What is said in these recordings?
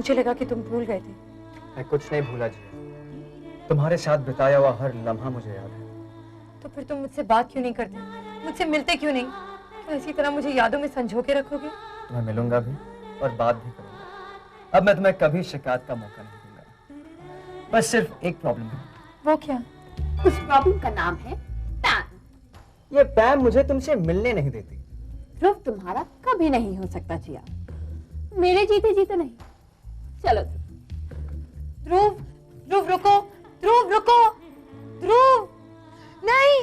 मुझे लगा कि तुम भूल गए थे। मैं कुछ नहीं भूला जी, तुम्हारे साथ बिताया हुआ हर लम्हा मुझे याद है। तो फिर तुम मुझसे बात क्यों नहीं करते, मुझसे मिलते क्यों नहीं? क्या इसी तरह मुझे यादों में संजो के रखोगे? तुम्हें मिलूंगा भी और बात भी करूंगा। अब मैं तुम्हें कभी शिकायत का मौका नहीं दूंगा। बस सिर्फ एक प्रॉब्लम है। वो क्या? उस प्रॉब्लम का नाम है पैम। ये पैम मुझे तुमसे मिलने नहीं देती। ध्रुव तुम्हारा कभी नहीं हो सकता जिया, मेरे जीते जीते नहीं। चलो ध्रुव, ध्रुव रुको, ध्रुव रुको, ध्रुव नहीं।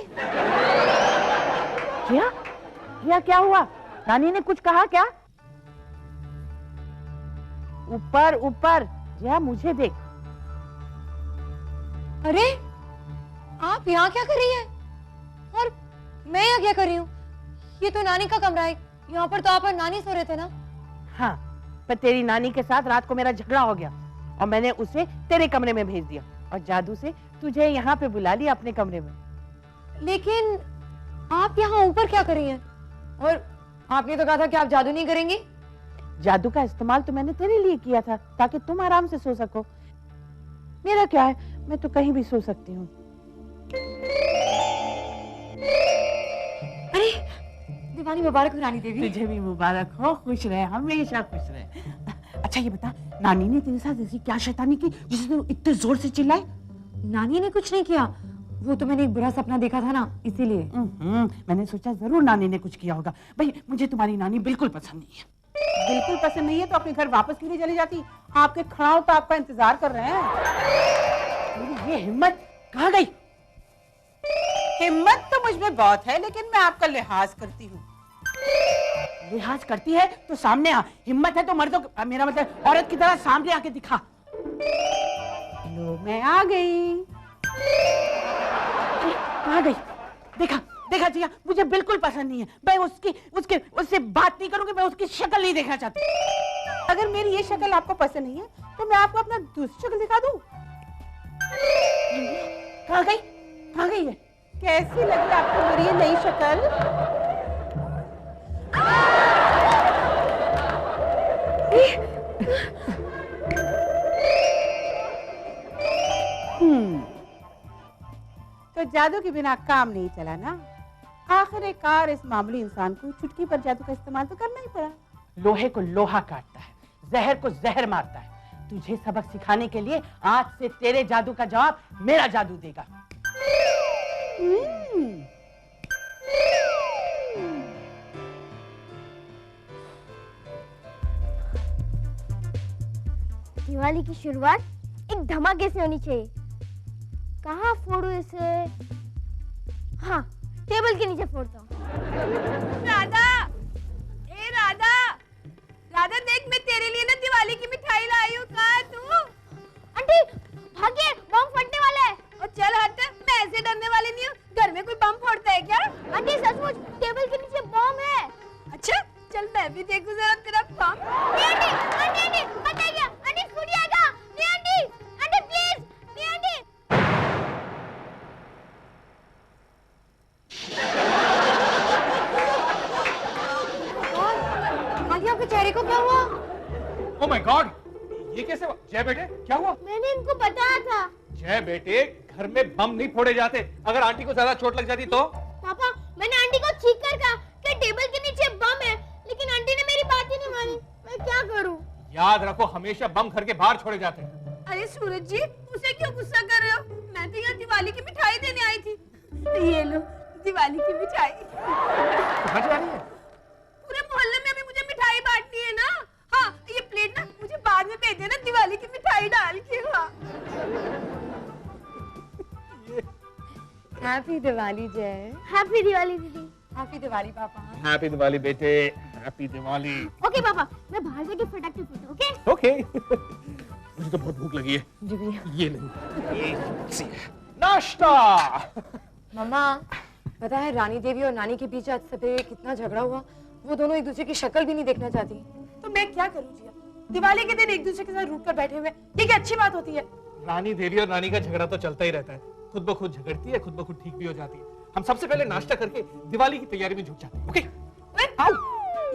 जिया, जिया क्या हुआ? नानी ने कुछ कहा क्या? ऊपर ऊपर, जिया मुझे देख। अरे आप यहाँ क्या कर रही हैं? और मैं यहाँ क्या कर रही हूँ? ये तो नानी का कमरा है, यहाँ पर तो आप और नानी सो रहे थे ना? हाँ, पर तेरी नानी के साथ रात को मेरा झगड़ा हो गया और मैंने उसे तेरे कमरे में भेज दिया और जादू से तुझे यहाँ पे बुला लिया अपने कमरे में। लेकिन आप यहाँ ऊपर क्या कर रही हैं? और आपने तो कहा था कि आप जादू नहीं करेंगी। जादू का इस्तेमाल तो मैंने तेरे लिए किया था ताकि तुम आराम से सो सको। मेरा क्या है, मैं तो कहीं भी सो सकती हूँ। अरे दिवाली मुबारक हो रानी देवी। तुझे भी मुबारक हो, खुश रहे, हमेशा खुश रहे। अच्छा ये बता, नानी ने तेरे साथ ऐसी क्या शैतानी की जिससे तू इतने जोर से चिल्लाए? नानी ने कुछ नहीं किया, वो तो मैंने एक बुरा सपना देखा था ना, इसीलिए। मैंने सोचा जरूर नानी ने कुछ किया होगा। भाई मुझे तुम्हारी नानी बिल्कुल पसंद नहीं है। बिल्कुल पसंद नहीं है तो अपने घर वापस क्यों नहीं चली जाती? आपके खड़ाओं तो आपका इंतजार कर रहे हैं। ये हिम्मत कहाँ गई? हिम्मत तो मुझ में बहुत है, लेकिन मैं आपका लिहाज करती हूँ। लिहाज करती है तो सामने आ, हिम्मत है तो मर्दों, मेरा मतलब औरत की तरह सामने आके दिखा। लो मैं आ गई। आ गई, देखा देखा जिया, मुझे बिल्कुल पसंद नहीं है। मैं उससे बात नहीं करूंगी, मैं उसकी शक्ल नहीं देखना चाहती। अगर मेरी ये शक्ल आपको पसंद नहीं है तो मैं आपको अपना दूसरी शक्ल दिखा दूं। कहाँ गई, कहाँ गई है? कैसी लगी आपको मेरी ये नई शक्ल? तो जादू के बिना काम नहीं चला ना। आखिरकार इस मामूली इंसान को चुटकी पर जादू का इस्तेमाल तो करना ही पड़ा। लोहे को लोहा काटता है, जहर को जहर मारता है। तुझे सबक सिखाने के लिए आज से तेरे जादू का जवाब मेरा जादू देगा। दिवाली की शुरुआत एक धमाके से होनी चाहिए। कहाँ फोड़ू इसे? हाँ, टेबल के नीचे फोड़ता हूँ। राधा, ए राधा, राधा देख मैं तेरे लिए ना दिवाली की मिठाई लाई हूँ। कहाँ तू? आंटी भागिए, बम फटने वाला है। और चल हट, मैं ऐसे डरने वाली नहीं हूँ। घर में कोई बम फोड़ता है क्या? आंटी सचमुच टेबल के नीचे बम है। अच्छा चल मैं भी देखूं जरा तेरा बम। नहीं आंटी, आंटी आंटी मत आइए, आंटी स्कूटी आएगा। नहीं आंटी, आंटी प्लीज, नहीं आंटी। आंटी आपके चेहरे को क्या हुआ? ओह माय गॉड, ये कैसे हुआ? जय बेटे क्या हुआ? मैंने इनको बताया था। जय बेटे, घर में बम नहीं फोड़े जाते। अगर आंटी को ज्यादा चोट लग जाती तो? पापा मैंने आंटी को चीख कर कहा कि टेबल के नीचे बम है, लेकिन आंटी ने मेरी बात ही नहीं मानी। मैं क्या करूं? याद रखो, हमेशा बम घर के बाहर छोड़े जाते हैं। अरे सूरज जी, उसे क्यों गुस्सा कर रहे हो? मैं तो यहाँ दिवाली की मिठाई देने आई थी। ये लो दिवाली की मिठाई। कहाँ जा रही है? पूरे मोहल्ले में अभी मुझे मिठाई बांटनी है ना। हाँ ये प्लेट ना मुझे बाद में भेज देना दिवाली की मिठाई डाल के। हाँ हैप्पी दिवाली जय। हैप्पी दिवाली दीदी। हैप्पी दिवाली पापा। हैप्पी दिवाली बेटे, हैप्पी दिवाली। ओके पापा, मैं बाहर जाके फटाके फोड़ता हूं। Okay okay. मुझे तो बहुत भूख लगी है। जी भैया। ये नहीं, ये सी है। नाश्ता। मम्मा पता है रानी देवी और नानी के बीच आज सवेरे कितना झगड़ा हुआ। वो दोनों एक दूसरे की शक्ल भी नहीं देखना चाहती। तो मैं क्या करूँ जिया? दिवाली के दिन एक दूसरे के साथ रूठ कर बैठे हुए, ये क्या अच्छी बात होती है? रानी देवी और नानी का झगड़ा तो चलता ही रहता है। खुद ब खुद झगड़ती है, खुद ब खुद ठीक भी हो जाती है। हम सबसे पहले नाश्ता करके दिवाली की तैयारी में जुट जाते हैं। ओके? आओ।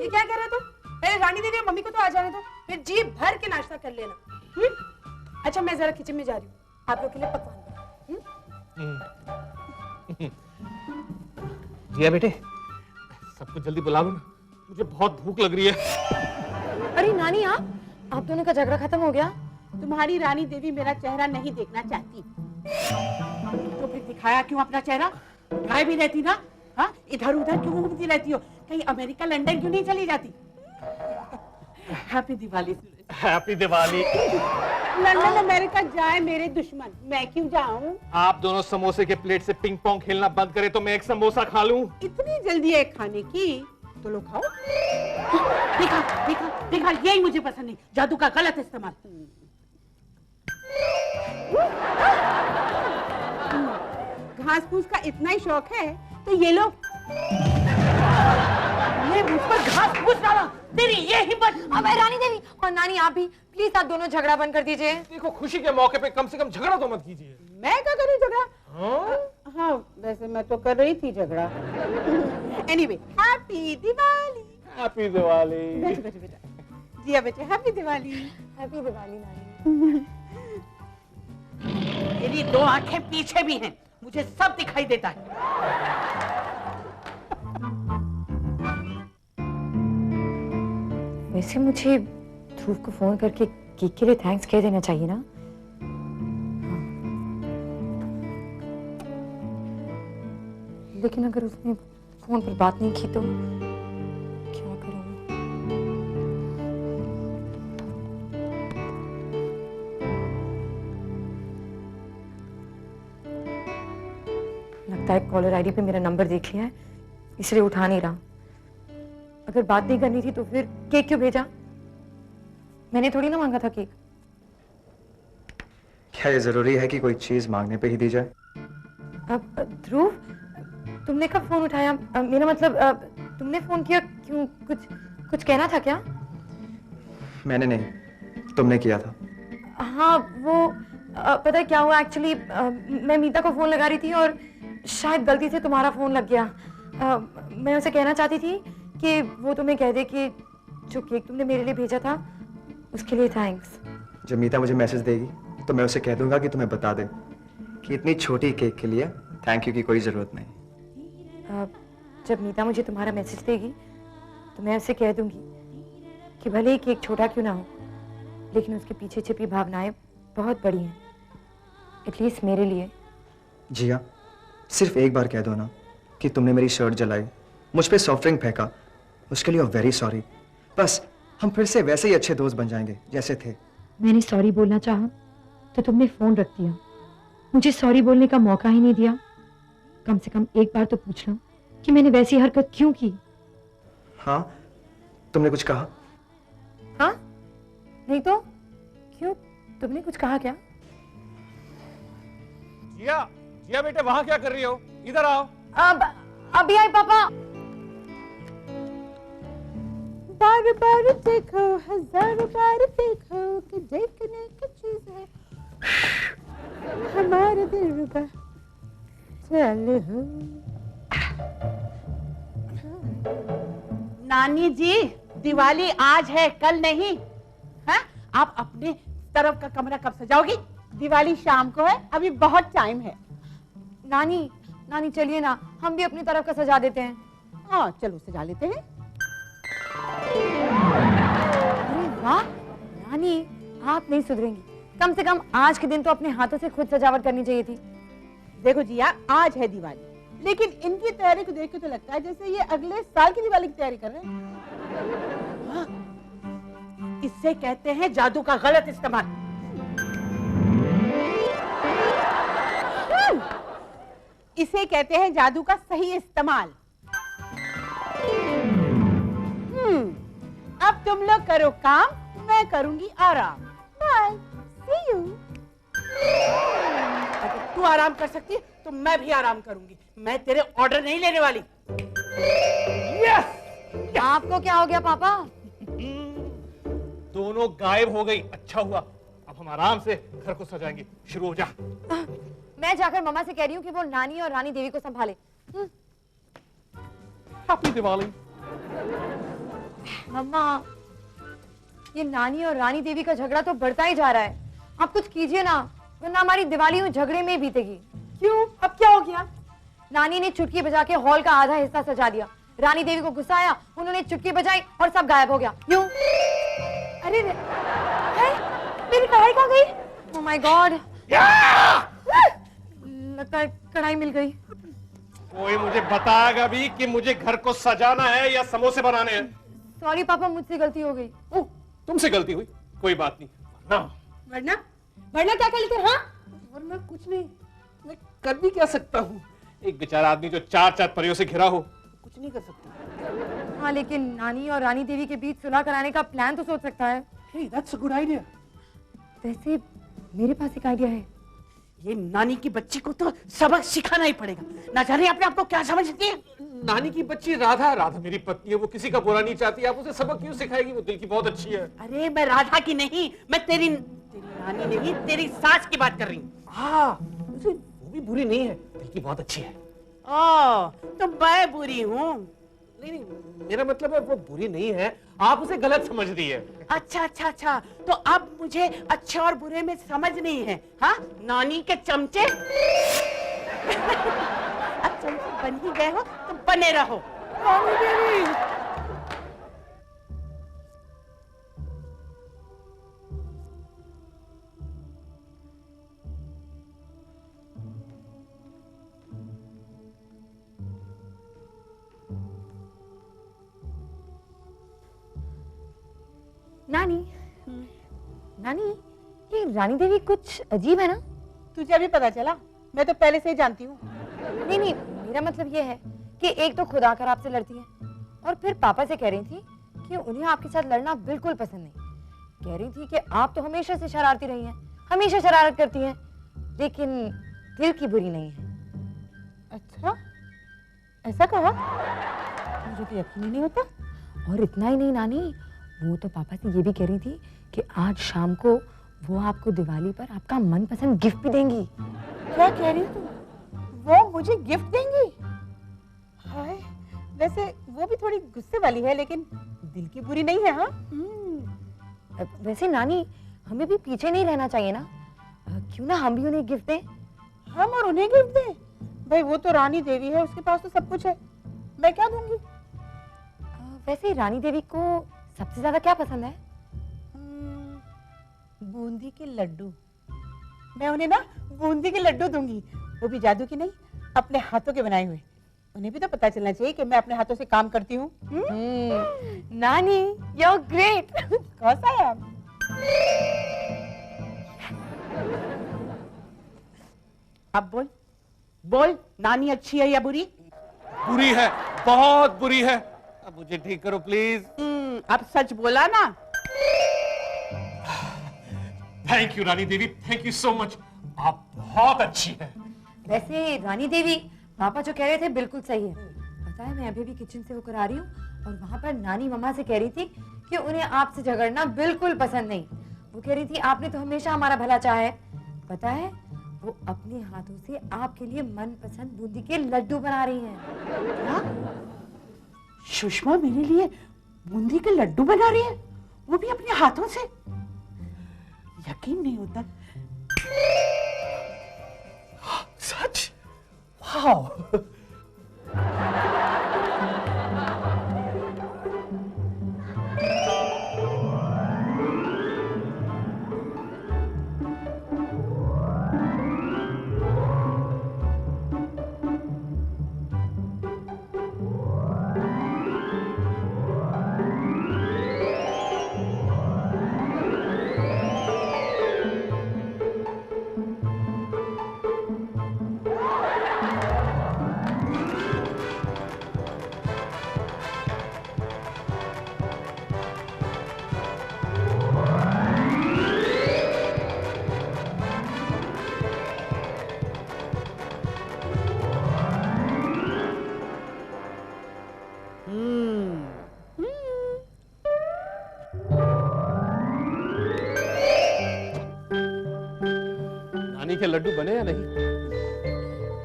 ये क्या कह रहे तुम? पहले रानी देवी और मम्मी को तो आ जाने दो, फिर जी भर के नाश्ता कर लेना। अच्छा मैं जरा किचन में जा रही हूँ, आप लोग के लिए पकवान बनाओ। जिया बेटे, सबको जल्दी बुला लो ना, मुझे बहुत भूख लग रही है। अरे नानी आप दोनों का झगड़ा खत्म हो गया? तुम्हारी रानी देवी मेरा चेहरा नहीं देखना चाहती, तो फिर दिखाया क्यों अपना चेहरा? गायब ही रहती ना, हाँ? इधर उधर क्यों घूमती रहती हो? कहीं अमेरिका लंदन क्यों नहीं चली जाती? Happy Diwali. Happy Diwali. London America जाए मेरे दुश्मन, मैं क्यों जाऊं? आप दोनों समोसे के प्लेट से पिंग पोंग खेलना बंद करें तो मैं एक समोसा खा लूं। इतनी जल्दी है खाने की, तो लो खाओ। देखा देखा देखा, यही मुझे पसंद नहीं, जादू का गलत इस्तेमाल। घास फूस का इतना ही शौक है तो ये लो, ये मुझ पर घास फूस डाला, तेरी ये हिम्मत। अब रानी देवी और नानी आप भी प्लीज आप दोनों झगड़ा बंद कर दीजिए। देखो खुशी के मौके पे कम से कम झगड़ा तो मत कीजिए। मैं क्या करूं झगड़ा? हाँ वैसे मैं तो कर रही थी झगड़ा। Anyway, happy Diwali. Happy Diwali. बैठो बैठो बेटा, जिया बेटे हैप्पी दिवाली। हैप्पी दिवाली नानी। मेरी दो आंखें पीछे भी हैं, मुझे सब दिखाई देता है। वैसे मुझे ध्रुव को फोन करके केक के लिए थैंक्स कह देना चाहिए ना। लेकिन अगर उसने फोन पर बात नहीं की तो क्या करूंगी? लगता है कॉलर आईडी पे मेरा नंबर देख लिया है, इसलिए उठा नहीं रहा। अगर बात नहीं करनी थी तो फिर केक क्यों भेजा? मैंने थोड़ी ना मांगा था केक। क्या ये जरूरी है कि कोई चीज मांगने पे ही दी जाए? अब ध्रुव, तुमने कब फोन उठाया? मेरा मतलब तुमने फोन किया क्यों? कुछ कहना था क्या? मैंने नहीं, तुमने किया था। हाँ वो पता है क्या हुआ एक्चुअली, मैं मीता को फोन लगा रही थी और शायद गलती से तुम्हारा फोन लग गया। मैं उसे कहना चाहती थी कि वो तुम्हें कह दे कि जो केक तुमने मेरे लिए भेजा था उसके लिए थैंक्स। जब मीता मुझे मैसेज देगी तो मैं उसे कह दूंगा कि तुम्हें बता दे कि इतनी छोटी केक के लिए थैंक यू की कोई जरूरत नहीं। जब मीता मुझे तुम्हारा मैसेज देगी तो मैं उसे कह दूंगी कि भले ही केक छोटा क्यों ना हो, लेकिन उसके पीछे छिपी भावनाएं बहुत बड़ी हैं, एटलीस्ट मेरे लिए। जिया, सिर्फ एक बार कह दो ना कि तुमने मेरी शर्ट जलाई, मुझ पे सॉफ्ट ड्रिंक फेंका, उसके लिए वेरी सॉरी। बस हम फिर से वैसे ही अच्छे दोस्त बन जाएंगे जैसे थे। मैंने सॉरी बोलना चाहा तो तुमने फोन रख दिया, मुझे सॉरी बोलने का मौका ही नहीं दिया। कम से कम एक बार तो पूछ लो कि मैंने वैसी हरकत क्यों की। हाँ, तुमने कुछ कहा? हाँ नहीं तो क्यों, तुमने कुछ कहा क्या? जिया, जिया बेटे वहां क्या कर रही हो? इधर आओ। अब अभी आई पापा। बार बार देखो, हजार बार देखो कि देखने की चीज है हमारे दिल का। चलो नानी जी, दिवाली आज है कल नहीं। हाँ? आप अपने तरफ का कमरा कब सजाओगी? दिवाली शाम को है, अभी बहुत टाइम है। नानी चलिए ना, हम भी अपनी तरफ का सजा देते हैं। हाँ चलो सजा लेते हैं। अरे वाह नानी, आप नहीं सुधरेंगी। कम से कम आज के दिन तो अपने हाथों से खुद सजावट करनी चाहिए थी। देखो जिया, आज है दिवाली, लेकिन इनकी तैयारी को देख के तो लगता है जैसे ये अगले साल की दिवाली की तैयारी कर रहे हैं। हाँ, इससे कहते हैं जादू का गलत इस्तेमाल। इसे कहते हैं जादू का सही इस्तेमाल। अब तुम लोग करो काम, मैं करूंगी आराम। Bye, see you. अगर तू आराम कर सकती है तो मैं भी आराम करूंगी। मैं तेरे ऑर्डर नहीं लेने वाली। यस! आपको क्या हो गया पापा? दोनों गायब हो गई, अच्छा हुआ। अब हम आराम से घर को सजाएंगे। शुरू हो जा। मैं जाकर मम्मा से कह रही हूँ कि वो नानी और रानी देवी को संभाले। हैप्पी दिवाली। मम्मा, ये नानी और रानी देवी का झगड़ा तो बढ़ता ही जा रहा है। आप कुछ कीजिए ना, वरना हमारी दिवाली उस झगड़े में ही बीतेगी। क्यों? अब क्या हो गया? नानी ने चुटकी बजा के हॉल का आधा हिस्सा सजा दिया। रानी देवी को गुस्सा आया, उन्होंने चुटकी बजाई और सब गायब हो गया। क्यों? अरे मेरी कढ़ाई कहाँ गई? ओह माय गॉड, लगता है कढ़ाई मिल गई। कोई मुझे बताएगा भी कि मुझे घर को सजाना है या समोसे बनाने हैं? सॉरी पापा, मुझसे गलती हो गई। ओह, तुमसे गलती हुई, कोई बात नहीं। ना वरना वरना क्या कर लेते? हाँ, वरना कुछ नहीं, मैं कर भी क्या सकता हूँ? एक बेचारा आदमी जो चार चार परियों से घिरा हो, कुछ नहीं कर सकता। हाँ, लेकिन नानी और रानी देवी के बीच सुलह कराने का प्लान तो सोच सकता है। Hey, that's a good idea. वैसे मेरे पास एक आइडिया है। ये नानी की बच्ची को तो सबक सिखाना ही पड़ेगा। ना जाने अपने आप को क्या समझती है। नानी की बच्ची राधा, राधा मेरी पत्नी है, वो किसी का बुरा नहीं चाहती। आप उसे सबक क्यों सिखाएगी? वो दिल की बहुत अच्छी है। अरे मैं राधा की नहीं, मैं तेरी नानी नहीं, तेरी सास की बात कर रही हूँ। हाँ, वो भी बुरी नहीं है, दिल की बहुत अच्छी है। ओ, तो मैं बुरी हूँ? नहीं नहीं, मेरा मतलब है वो बुरी नहीं है, आप उसे गलत समझ रही है। अच्छा अच्छा अच्छा, तो अब मुझे अच्छे और बुरे में समझ नहीं है। हाँ, नानी के चमचे। अब चमचे बन ही गए हो तो बने रहो। नानी देवी, नानी, नानी, ये रानी देवी कुछ अजीब है ना? तुझे अभी पता चला? मैं तो पहले से ही जानती हूँ। नहीं नहीं, मेरा मतलब ये है कि एक तो खुद आकर आपसे लड़ती है और फिर पापा से कह रही थी कि उन्हें आपके साथ लड़ना बिल्कुल पसंद नहीं। कह रही थी कि आप तो हमेशा से शरारती रही हैं, हमेशा शरारत करती हैं, लेकिन दिल की बुरी नहीं है। अच्छा, ऐसा कहा? मुझे तो यकीन ही नहीं होता। और इतना ही नहीं नानी, वो तो पापा से ये भी कह रही थी कि आज शाम को वो आपको दिवाली पर आपका मनपसंद गिफ्ट भी देंगी। क्या कह रही हो तुम? वो मुझे गिफ्ट देंगी? हाय, वैसे वो भी थोड़ी गुस्से वाली है, लेकिन दिल की बुरी नहीं है। हाँ, वैसे नानी, हमें भी पीछे नहीं रहना चाहिए ना? क्यों ना हम भी उन्हें गिफ्ट दें? हम और उन्हें गिफ्ट दें? भाई वो तो रानी देवी है, उसके पास तो सब कुछ है, मैं क्या दूंगी? वैसे रानी देवी को सबसे ज्यादा क्या पसंद है? बूंदी के लड्डू। मैं उन्हें ना बूंदी के लड्डू दूंगी, वो भी जादू की नहीं, अपने हाथों के बनाए हुए। उन्हें भी तो पता चलना चाहिए कि मैं अपने हाथों से काम करती हूँ। नानी, यू आर ग्रेट। कौन सा है? अब बोल बोल, नानी अच्छी है या बुरी? बुरी है, बहुत बुरी है। अब मुझे ठीक करो प्लीज। अब सच बोला ना? Thank you Rani Devi, thank you so much, आप बहुत अच्छी हैं। वैसे रानी देवी, पापा जो कह रहे थे बिल्कुल सही है। पता है, मैं अभी भी किचन से होकर आ रही हूँ और वहां पर नानी मम्मा से कह रही थी कि उन्हें आपसे झगड़ना बिल्कुल पसंद नहीं। वो कह रही थी आपने तो हमेशा हमारा भला चाहा है। पता है, वो अपने हाथों से आपके लिए मनपसंद बूंदी के लड्डू बना रही हैं। क्या? सुषमा मेरे लिए बूंदी के लड्डू बना रही है, वो भी अपने हाथों से? यकीन नहीं होता। सच? वाओ। नानी के लड्डू बने या नहीं?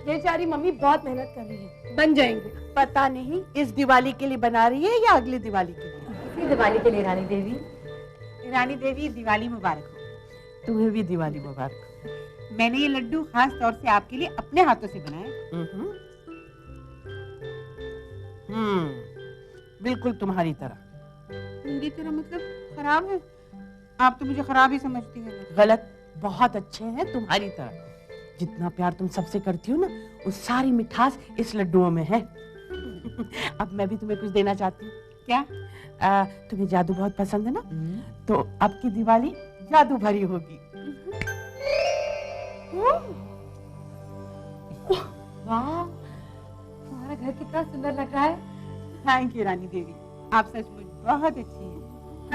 बेचारी मम्मी बहुत मेहनत कर रही है, बन जाएंगे। पता नहीं इस दिवाली के लिए बना रही है या अगली दिवाली के लिए। हैप्पी दिवाली के लिए रानी देवी। रानी देवी दिवाली मुबारक हो। तुम्हें भी दिवाली मुबारक हो। मैंने ये लड्डू खास तौर से आपके लिए अपने हाथों से बनाए। बिल्कुल तुम्हारी तरह। मेरी तरह मतलब खराब है? आप तो मुझे खराब ही समझती हैं। गलत, बहुत अच्छे हैं तुम्हारी तरह। जितना प्यार तुम सबसे करती हो ना, वो सारी मिठास इस लड्डुओं में है। अब मैं भी तुम्हें कुछ देना चाहती हूँ। क्या? तुम्हें जादू बहुत पसंद है ना, तो अब की दिवाली जादू भरी होगी। वाह, तुम्हारा घर कितना सुंदर लग रहा है। थैंक यू रानी देवी, आप सचमुच बहुत अच्छी हैं।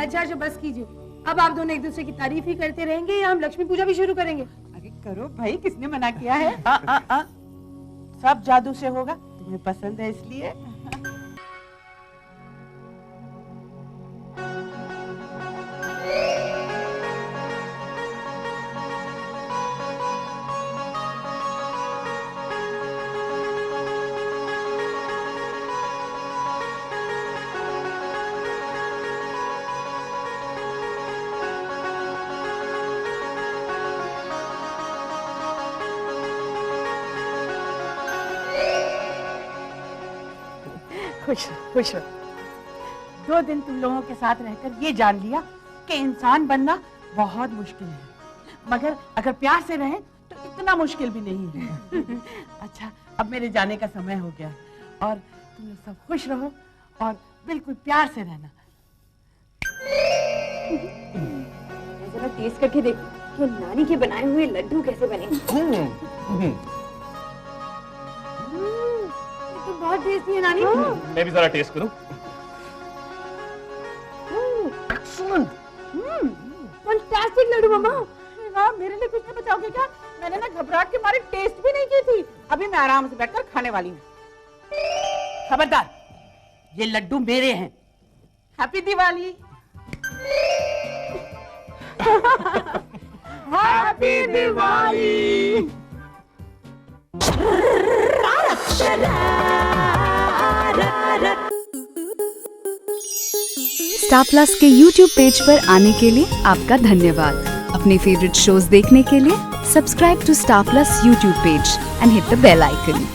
अच्छा बस कीजिए, अब आप दोनों एक दूसरे की तारीफ ही करते रहेंगे या हम लक्ष्मी पूजा भी शुरू करेंगे? अरे करो भाई, किसने मना किया है? सब जादू से होगा, तुम्हें पसंद है इसलिए। खुश रहो, खुश रहो। 2 दिन तुम लोगों के साथ रहकर ये जान लिया कि इंसान बनना बहुत मुश्किल है, मगर अगर प्यार से रहे तो इतना मुश्किल भी नहीं है। अच्छा, अब मेरे जाने का समय हो गया और तुम लोग सब खुश रहो और बिल्कुल प्यार से रहना। जरा टेस्ट करके देखो कि नानी के बनाए हुए लड्डू कैसे बने। तो बहुत टेस्टी है नानी। मैं भी जरा टेस्ट करूं। फैंटास्टिक लड्डू मम्मा। वाह, मेरे लिए कुछ नहीं बचाओगे क्या? मैंने ना घबराहट के मारे टेस्ट भी नहीं की थी। अभी मैं आराम से बैठकर खाने वाली हूँ। खबरदार, ये लड्डू मेरे हैं। Happy Diwali. Happy Diwali. Star plus के YouTube पेज पर आने के लिए आपका धन्यवाद। अपने फेवरेट शोज देखने के लिए subscribe to Star Plus YouTube page and hit the bell icon.